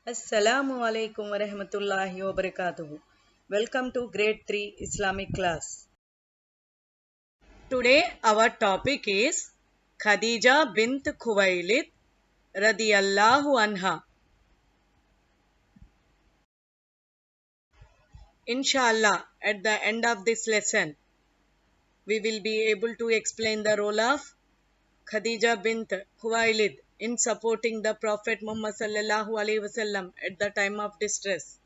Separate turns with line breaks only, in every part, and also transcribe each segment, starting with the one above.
Assalamu alaikum wa rahmatullahi wa barakatuhu. Welcome to grade 3 Islamic class. Today our topic is Khadija bint Khuwailid radiyallahu anha. Inshallah, at the end of this lesson, we will be able to explain the role of Khadija bint Khuwailid in supporting the Prophet Muhammad sallallahu alaihi wasallam at the time of distress.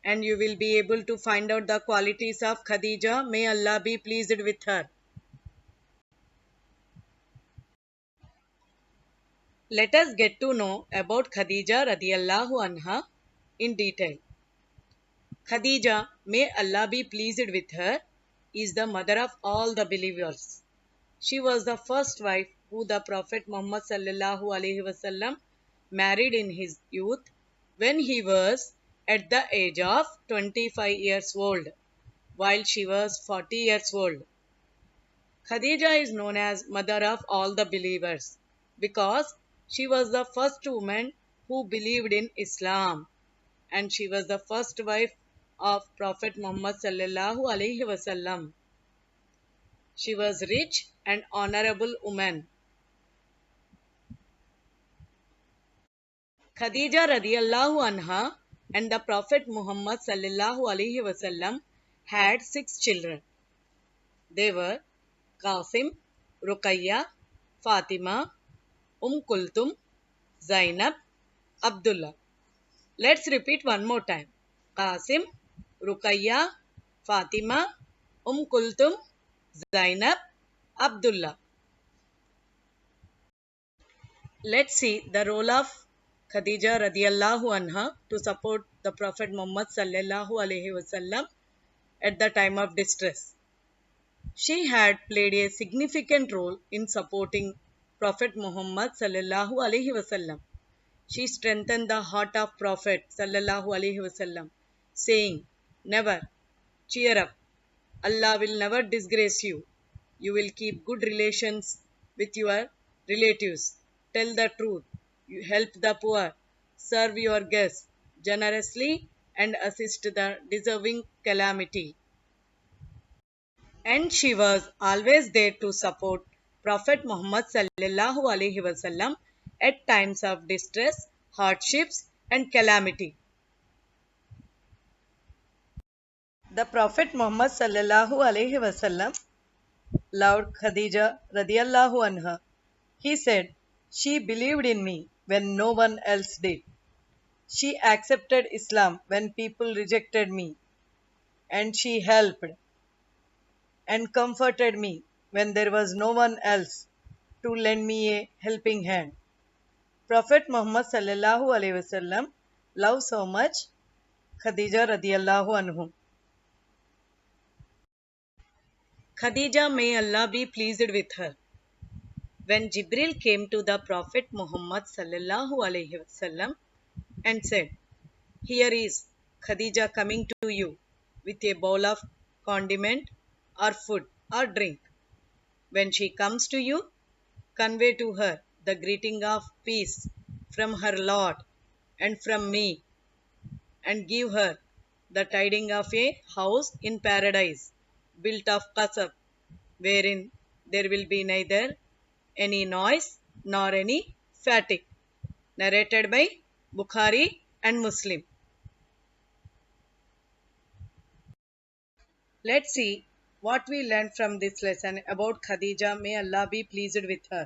And you will be able to find out the qualities of Khadija. May Allah be pleased with her. Let us get to know about Khadija radiyallahu anha in detail. Khadija, may Allah be pleased with her, is the mother of all the believers. She was the first wife who the Prophet Muhammad sallallahu alaihi wasallam married in his youth when he was at the age of 25 years old, while she was 40 years old. Khadija is known as mother of all the believers because she was the first woman who believed in Islam, and she was the first wife of Prophet Muhammad sallallahu alaihi wasallam. She was rich and honorable woman. Khadija radiyallahu anha and the Prophet Muhammad sallallahu alaihi wasallam had 6 children. They were Qasim, Ruqayya, Fatima, Kulthum, Zainab, Abdullah. Let's repeat one more time. Qasim, Ruqayya, Fatima, Kulthum, Zainab, Abdullah. Let's see the role of Khadija radiyallahu anha to support the Prophet Muhammad sallallahu alaihi wasallam at the time of distress. She had played a significant role in supporting Prophet Muhammad sallallahu alaihi wasallam. She strengthened the heart of Prophet sallallahu alaihi wasallam, saying, "Never, cheer up. Allah will never disgrace you. You will keep good relations with your relatives. Tell the truth. You help the poor. Serve your guests generously and assist the deserving calamity." And she was always there to support Prophet Muhammad sallallahu alaihi wasallam at times of distress, hardships, and calamity. The Prophet Muhammad sallallahu alaihi wasallam loved Khadija radiyallahu anha. He said, "She believed in me when no one else did. She accepted Islam when people rejected me, and she helped and comforted me when there was no one else to lend me a helping hand." Prophet Muhammad sallallahu alaihi wasallam loved so much Khadija radiyallahu anhu. Khadija, may Allah be pleased with her. When Jibril came to the Prophet Muhammad sallallahu alaihi wasallam and said, "Here is Khadija coming to you with a bowl of condiment or food or drink. When she comes to you, convey to her the greeting of peace from her Lord and from me, and give her the tidings of a house in paradise built of qasab, wherein there will be neither any noise nor any fatigue." Narrated by Bukhari and Muslim. Let's see what we learned from this lesson about Khadija. May Allah be pleased with her.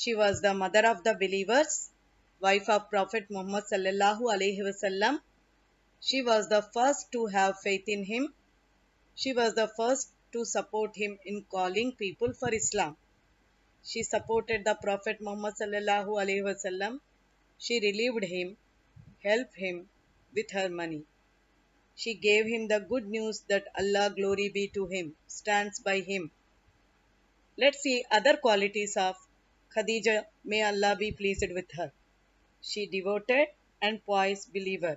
She was the mother of the believers, wife of Prophet Muhammad sallallahu alaihi wasallam. She was the first to have faith in him. She was the first to support him in calling people for Islam. She supported the Prophet Muhammad sallallahu alaihi wasallam. She relieved him, helped him with her money. She gave him the good news that Allah, glory be to him, stands by him. Let's see other qualities of Khadija. May Allah be pleased with her. She devoted and pious believer.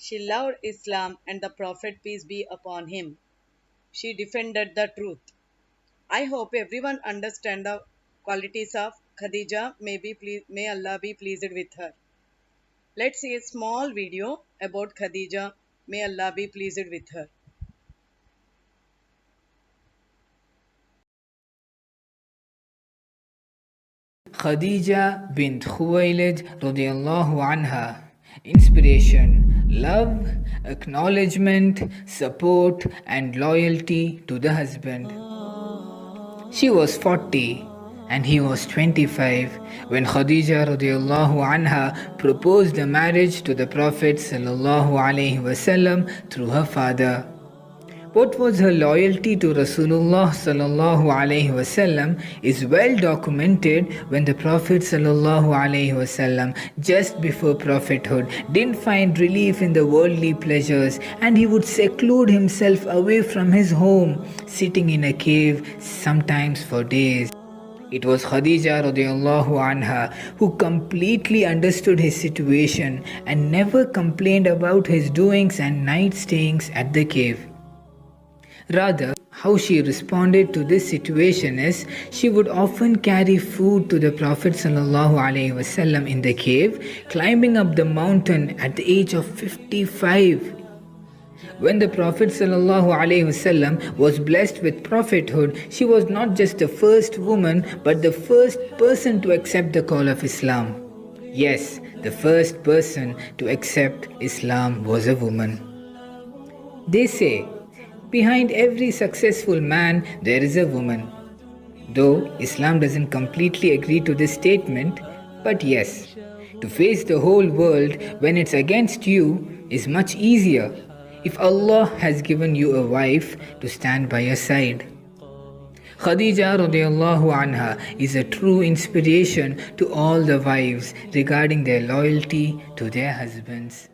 She loved Islam and the Prophet, peace be upon him. She defended the truth. I hope everyone understands the qualities of Khadija, may Allah be pleased with her. Let's see a small video about Khadija. May Allah be pleased with her.
Khadija bint Khuwailid radiallahu anha. Inspiration, love, acknowledgement, support and loyalty to the husband. She was 40 and he was 25 when Khadija radiallahu anha proposed a marriage to the Prophet sallallahu alaihi wasallam through her father. What was her loyalty to Rasulullah sallallahu alaihi wasallam is well documented when the Prophet sallallahu alaihi wasallam just before prophethood didn't find relief in the worldly pleasures and he would seclude himself away from his home, sitting in a cave sometimes for days. It was Khadija radiallahu anha who completely understood his situation and never complained about his doings and night stayings at the cave. Rather, how she responded to this situation is she would often carry food to the Prophet ﷺ in the cave, climbing up the mountain at the age of 55. When the Prophet ﷺ was blessed with prophethood, she was not just the first woman but the first person to accept the call of Islam. Yes, the first person to accept Islam was a woman. They say, behind every successful man, there is a woman. Though Islam doesn't completely agree to this statement, but yes, to face the whole world when it's against you is much easier if Allah has given you a wife to stand by your side. Khadija radiallahu anha is a true inspiration to all the wives regarding their loyalty to their husbands.